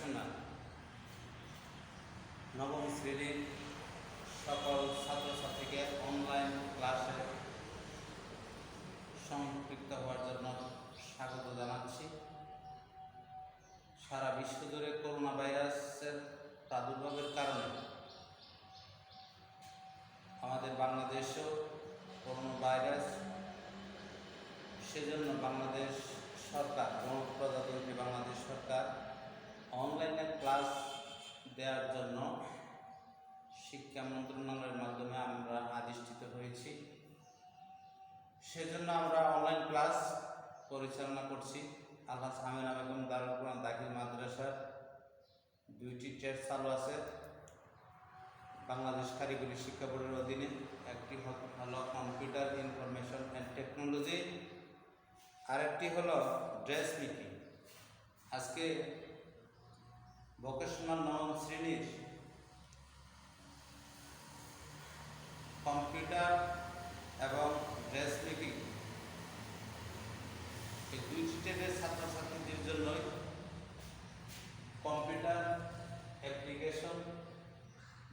Vocational নবম শ্রেণীর সকল ছাত্রছাত্রীকে অনলাইন ক্লাসে সম্পৃক্ত হওয়ার জন্য স্বাগত জানাচ্ছি। সারা বিশ্ব জুড়ে করোনা ভাইরাসের প্রাদুর্ভাবের কারণে আমাদের বাংলাদেশেও করোনা ভাইরাস, সেজন্য বাংলাদেশ সরকার, গণপ্রজাতন্ত্রী বাংলাদেশ সরকার অনলাইনে ক্লাস দেওয়ার জন্য শিক্ষা মন্ত্রণালয়ের মাধ্যমে আমরা আদিষ্টিত হয়েছি। সেজন্য আমরা অনলাইন ক্লাস পরিচালনা করছি। আল্লাহ আমিনা বেগম দারুল কোরআন দাখিল মাদ্রাসার 2টি ট্রেড চালু আছে বাংলাদেশ কারিগরি শিক্ষা বোর্ডের অধীনে। একটি হলো কম্পিউটার ইনফরমেশন অ্যান্ড টেকনোলজি, আরেকটি হলো ড্রেস মেকিং। আজকে ভোকেশনাল নবম শ্রেণীর কম্পিউটার এবং ড্রেস মেকিং এই 2টি ট্রেডের ছাত্রছাত্রীদের জন্যই কম্পিউটার অ্যাপ্লিকেশন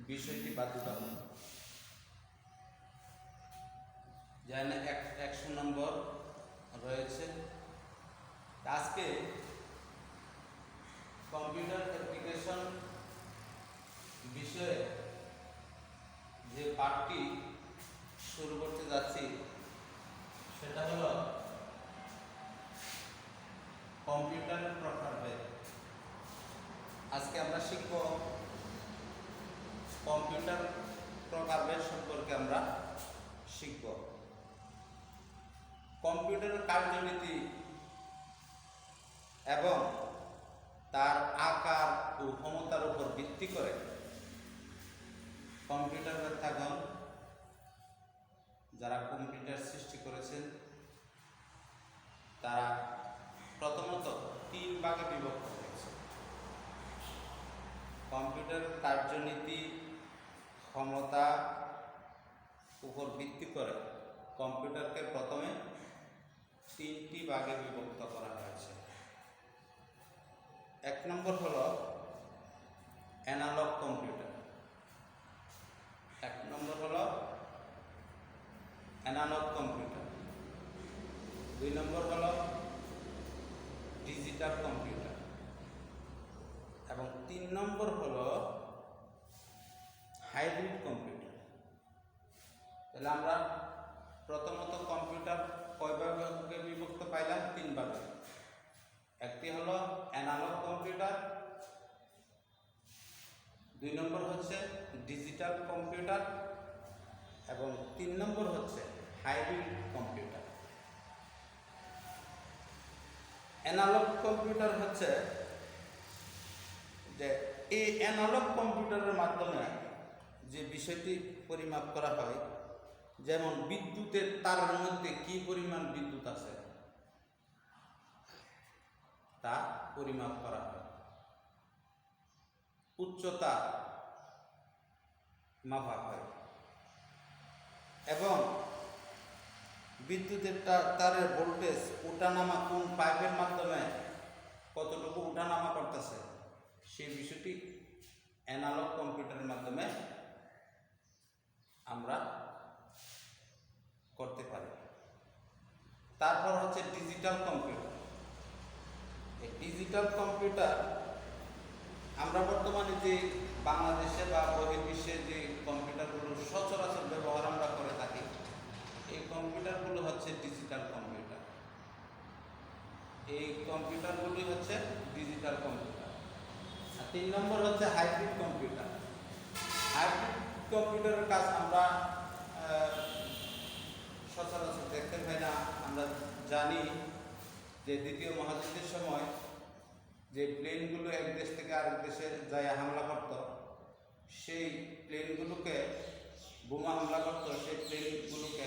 বিষয়টি বাধ্যতামূলক। যেখানে 100 নম্বর রয়েছে। আজকে কম্পিউটার অ্যাপ্লিকেশন বিষয়ে যে পাঠটি শুরু করতে যাচ্ছি সেটা হলো কম্পিউটারের প্রকারভেদ। আজকে আমরা শিখব কম্পিউটার প্রকারভেদ সম্পর্কে আমরা শিখব। কম্পিউটারের কার্যনীতি এবং তার আকার ও ক্ষমতার উপর ভিত্তি করে কম্পিউটার বিজ্ঞানীগণ যারা কম্পিউটার সৃষ্টি করেছেন তারা প্রথমত 3 ভাগে বিভক্ত হয়েছে। কম্পিউটার কার্যনীতি ক্ষমতা উপর ভিত্তি করে কম্পিউটারকে প্রথমে 3টি ভাগে বিভক্ত করা হয়েছে। 1 নম্বর হলো অ্যানালগ কম্পিউটার। 1 নম্বর হলো অ্যানালগ কম্পিউটার। 2 নম্বর হলো ডিজিটাল কম্পিউটার এবং 3 নম্বর হলো হাইব্রিড কম্পিউটার। তাহলে আমরা প্রথমত কম্পিউটার কয় ভাগে বিভক্ত পাইলাম? 3 ভাগে। একটি হলো অ্যানালগ কম্পিউটার, 2 নম্বর হচ্ছে ডিজিটাল কম্পিউটার এবং 3 নম্বর হচ্ছে হাইব্রিড কম্পিউটার। অ্যানালগ কম্পিউটার হচ্ছে যে এই অ্যানালগ কম্পিউটারের মাধ্যমে যে বিষয়টি পরিমাপ করা হয়, যেমন বিদ্যুতের তারের মধ্যে কি পরিমাণ বিদ্যুৎ আছে তা পরিমাপ করা হয়, উচ্চতা মাপা হয় এবং বিদ্যুতের তারের ভোল্টেজ ওঠানামা কোন পাইপের মাধ্যমে কতটুকু ওঠানামা করতেছে সেই বিষয়টি অ্যানালগ কম্পিউটারের মাধ্যমে আমরা করতে পারি। তারপর হচ্ছে ডিজিটাল কম্পিউটার। এই ডিজিটাল কম্পিউটার আমরা বর্তমানে যে বাংলাদেশে বা বহির্বিশ্বে যে কম্পিউটারগুলো সচরাচর ব্যবহার আমরা করে থাকি, এই কম্পিউটারগুলো হচ্ছে ডিজিটাল কম্পিউটার। এই কম্পিউটারগুলি হচ্ছে ডিজিটাল কম্পিউটার। আর 3 নম্বর হচ্ছে হাইব্রিড কম্পিউটার। হাইব্রিড কম্পিউটারের কাজ আমরা সচরাচর দেখতে পাই না। আমরা জানি যে দ্বিতীয় মহাযুদ্ধের সময় যে প্লেনগুলো এক দেশ থেকে আরেক দেশে যায় হামলা করত, সেই প্লেনগুলোকে বোমা হামলা করত, সেই প্লেনগুলোকে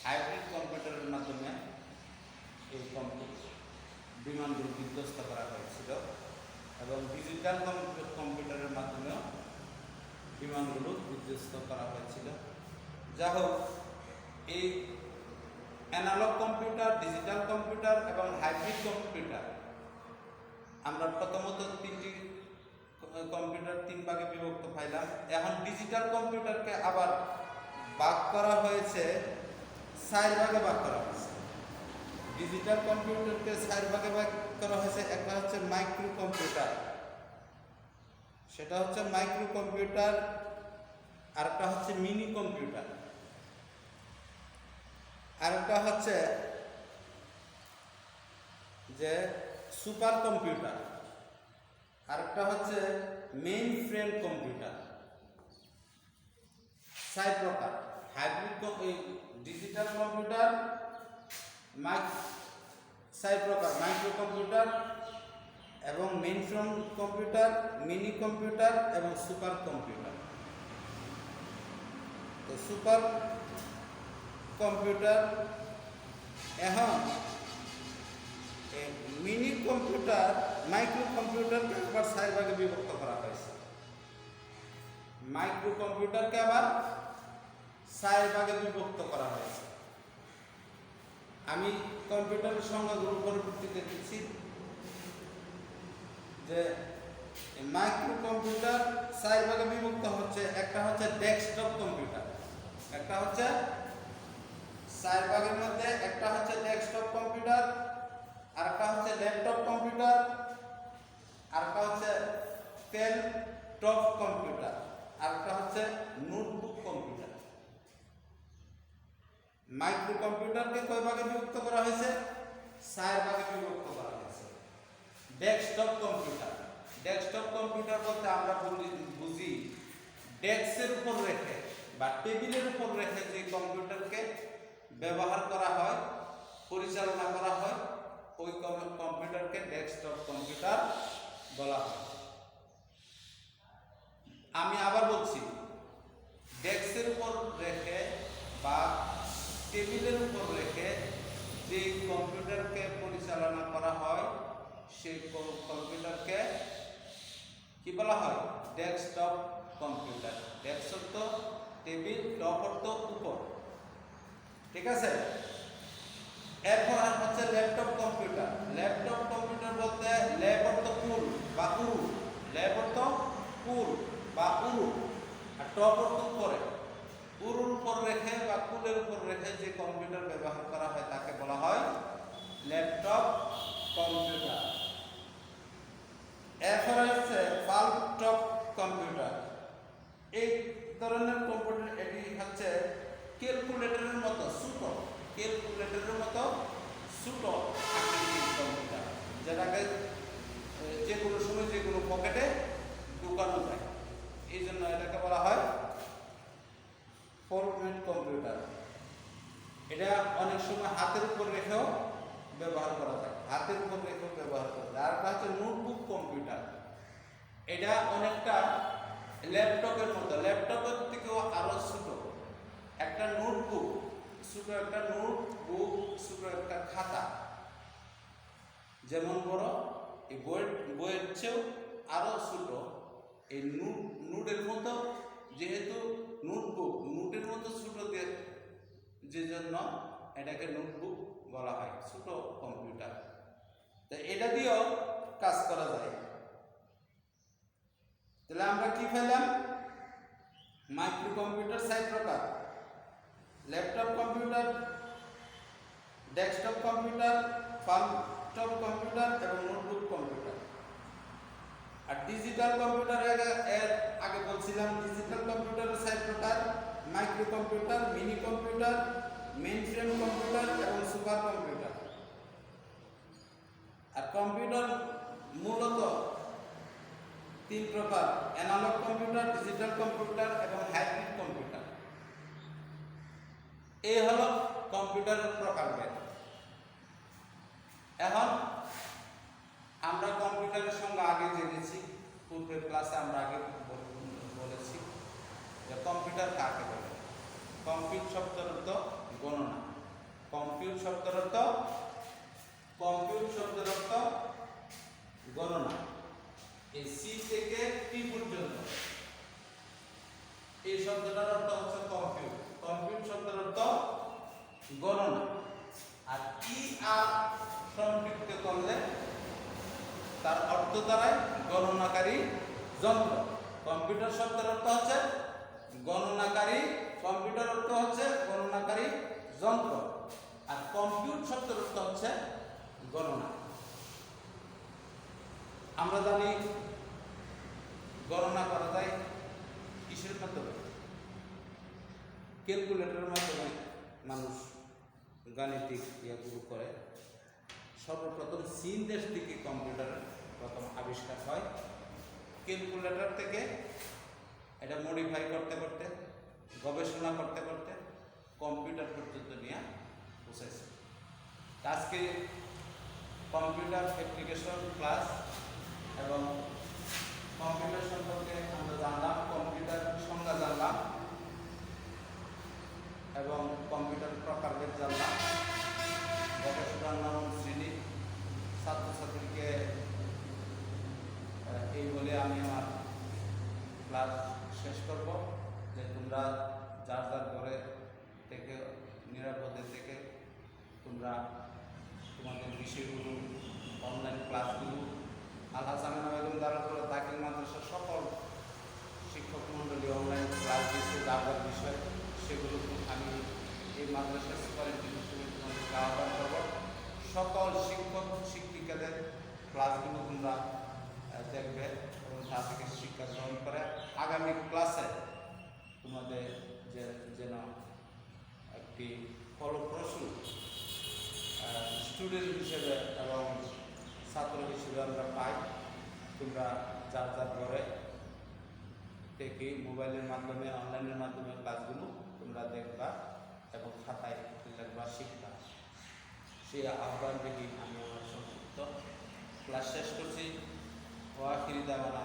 হাইব্রিড কম্পিউটারের মাধ্যমে এই বিমানগুলো বিধ্বস্ত করা হয়েছিল এবং ডিজিটাল কম্পিউটারের মাধ্যমেও বিমানগুলো বিধ্বস্ত করা হয়েছিল। যা হোক, এই অ্যানালগ কম্পিউটার, ডিজিটাল কম্পিউটার এবং হাইব্রিড কম্পিউটার আমরা প্রথমত 3টি কম্পিউটার 3 ভাগে বিভক্ত পাইলাম। এখন ডিজিটাল কম্পিউটারকে আবার ভাগ করা হয়েছে 4 ভাগে ভাগ করা হয়েছে। ডিজিটাল কম্পিউটারকে 4 ভাগে ভাগ করা হয়েছে। একটা হচ্ছে মাইক্রো কম্পিউটার, সেটা হচ্ছে মাইক্রো কম্পিউটার। আরেকটা হচ্ছে মিনি কম্পিউটার, আরেকটা হচ্ছে যে সুপার কম্পিউটার, আরেকটা হচ্ছে মেইন ফ্রেম কম্পিউটার। 4 প্রকার হাইব্রিড ডিজিটাল কম্পিউটার, 4 প্রকার মাইক্রো কম্পিউটার এবং main frame computer, mini computer এবং সুপার কম্পিউটার। তো সুপার কম্পিউটার, এখন মিনি কম্পিউটার মাইক্রো কম্পিউটারকে আবার 4 ভাগে বিভক্ত করা হয়েছে। মাইক্রো কম্পিউটারকে আবার 4 ভাগে বিভক্ত করা হয়েছে। আমি কম্পিউটারের সংজ্ঞাগুলো পরবর্তীতে দিচ্ছি। যে মাইক্রো কম্পিউটার 4 ভাগে বিভক্ত হচ্ছে। একটা হচ্ছে ডেস্কটপ কম্পিউটার, একটা হচ্ছে 4 ভাগের মধ্যে একটা হচ্ছে ডেস্কটপ কম্পিউটার, আরেকটা হচ্ছে ল্যাপটপ কম্পিউটার, আরেকটা হচ্ছে পেন টপ কম্পিউটার, আরেকটা হচ্ছে নোটবুক কম্পিউটার। মাইক্রো কম্পিউটারকে কয় ভাগে বিভক্ত করা হয়েছে? 4 ভাগে বিভক্ত করা হয়েছে। ডেস্কটপ কম্পিউটার, ডেস্কটপ কম্পিউটার বলতে আমরা বুঝি ডেস্কের উপর রেখে বা টেবিলের উপর রেখে যে কম্পিউটারকে ব্যবহার করা হয়, পরিচালনা করা হয়, ওই কম্পিউটারকে ডেস্কটপ কম্পিউটার বলা হয়। আমি আবার বলছি, ডেস্কের উপর রেখে বা টেবিলের উপর রেখে যে কম্পিউটারকে পরিচালনা করা হয় সেই কম্পিউটারকে কি বলা হয়? Desktop computer. ডেস্ক অর্থ টেবিল, টপ অর্থ উপর, ঠিক আছে? এরপর হচ্ছে ল্যাপটপ কম্পিউটার। ল্যাপটপ কম্পিউটার বলতে ল্যাপ অর্থ কুল বা উরু, ল্যাপ অর্থ কুল বা উরু, আর টপ অর্থ উপরে। উরুর উপর রেখে বা কুলের উপর রেখে যে কম্পিউটার ব্যবহার করা হয় তাকে বলা হয় ল্যাপটপ কম্পিউটার। এরপর হচ্ছে পাল্পটপ কম্পিউটার। এই ধরনের কম্পিউটার, এটি হচ্ছে ক্যালকুলেটরের মতো ছোট, ক্যালকুলেটরের মতো ছোট আকৃতির কম্পিউটার, যেটাকে যে কোনো সময় যে কোনো পকেটে ঢুকানো যায়। এই জন্য এটাকে বলা হয় ফরম্যাট কম্পিউটার। এটা অনেক সময় হাতের উপর রেখেও ব্যবহার করা যায়, হাতের উপর রেখেও ব্যবহার করা যায়। আরেকটা হচ্ছে নোটবুক কম্পিউটার। এটা অনেকটা ল্যাপটপের মতো, ল্যাপটপের থেকেও আরো ছোট। একটা নোটবুক, ছোট একটা নোটবুক, ছোট একটা খাতা যেমন বড়, এই বইয়ের চেয়েও আরো ছোট। এই নোটের মতো, যেহেতু নোটবুক নোটের মতো ছোট, যে জন্য এটাকে নোটবুক বলা হয়, ছোট কম্পিউটার। তো এটা দিয়েও কাজ করা যায়। তাহলে আমরা কি পেলাম? মাইক্রো কম্পিউটার 4 প্রকার: laptop computer, desktop computer, palmtop computer এবং নোটবুক কম্পিউটার। আর ডিজিটাল কম্পিউটার এর আগে বলছিলাম, ডিজিটাল কম্পিউটারের 4 প্রকার: micro computer, mini computer, mainframe computer এবং সুপার কম্পিউটার। আর কম্পিউটার মূলত 3 প্রকার: অ্যানালগ কম্পিউটার, ডিজিটাল কম্পিউটার এবং হাইব্রিড কম্পিউটার। এই হলো কম্পিউটারের প্রকারভেদ। এখন আমরা কম্পিউটারের সঙ্গে আগে জেনেছি, পূর্বের ক্লাসে আমরা আগে বলেছি যে কম্পিউটার কাকে বলে। কম্পিউট শব্দের অর্থ গণনা, কম্পিউট শব্দের অর্থ গণনা। এই সি থেকে টি পর্যন্ত এই শব্দটার অর্থ হচ্ছে কম্পিউট। কম্পিউট শব্দের অর্থ গণনা। আর ই আর সম্পৃক্ত করলে তার অর্থ দ্বারাই গণনাকারী যন্ত্র। কম্পিউটার শব্দের অর্থ হচ্ছে গণনাকারী, কম্পিউটার অর্থ হচ্ছে গণনাকারী যন্ত্র, আর কম্পিউট শব্দের অর্থ হচ্ছে গণনা। আমরা জানি গণনা করা যায় কিসের মাধ্যমে? ক্যালকুলেটরের মাধ্যমে মানুষ গাণিতিক ইয়েগুলো করে। সর্বপ্রথম চীন দেশ থেকে কম্পিউটারের প্রথম আবিষ্কার হয়। ক্যালকুলেটর থেকে এটা মডিফাই করতে করতে, গবেষণা করতে করতে কম্পিউটার পর্যন্ত নিয়ে পৌঁছেছে। আজকে কম্পিউটার অ্যাপ্লিকেশন ক্লাস এবং কম্পিউটার সম্পর্কে আমরা জানলাম, কম্পিউটার সংজ্ঞা জানলাম এবং কম্পিউটার প্রকারভেদ জানলাম। গবেষণার নাম শ্রেণী ছাত্রছাত্রীকে এই বলে আমি আমার ক্লাস শেষ করব, যে তোমরা যার যার ঘরে থেকে নিরাপদে থেকে তোমরা তোমাদের বিষয়গুলো, অনলাইন ক্লাসগুলো আলহাজ আমিনা বেগম দারুল দাখিল মাদ্রাসার সকল শিক্ষক মণ্ডলী অনলাইন ক্লাস দিচ্ছে যার যার বিষয়, সেগুলো আমি এই মাদ্রাসার সুপারিনটেন্ডেন্ট হিসেবে তোমাদেরকে আহ্বান করব। সকল শিক্ষক শিক্ষিকাদের ক্লাসগুলো তোমরা দেখবে এবং তা থেকে শিক্ষা গ্রহণ করে আগামী ক্লাসে তোমাদের যেন একটি ফলপ্রসূ স্টুডেন্ট হিসেবে এবং ছাত্র হিসেবে আমরা পাই। তোমরা যার যার ঘরে থেকে মোবাইলের মাধ্যমে, অনলাইনের মাধ্যমে ক্লাসগুলো তোমরা দেখবা এবং খাতায় লিখবা, শিখবা। সেই আহ্বান রেখে আমি আমার সংক্ষিপ্ত ক্লাস শেষ করছি। ওয়াখির দাওয়ানা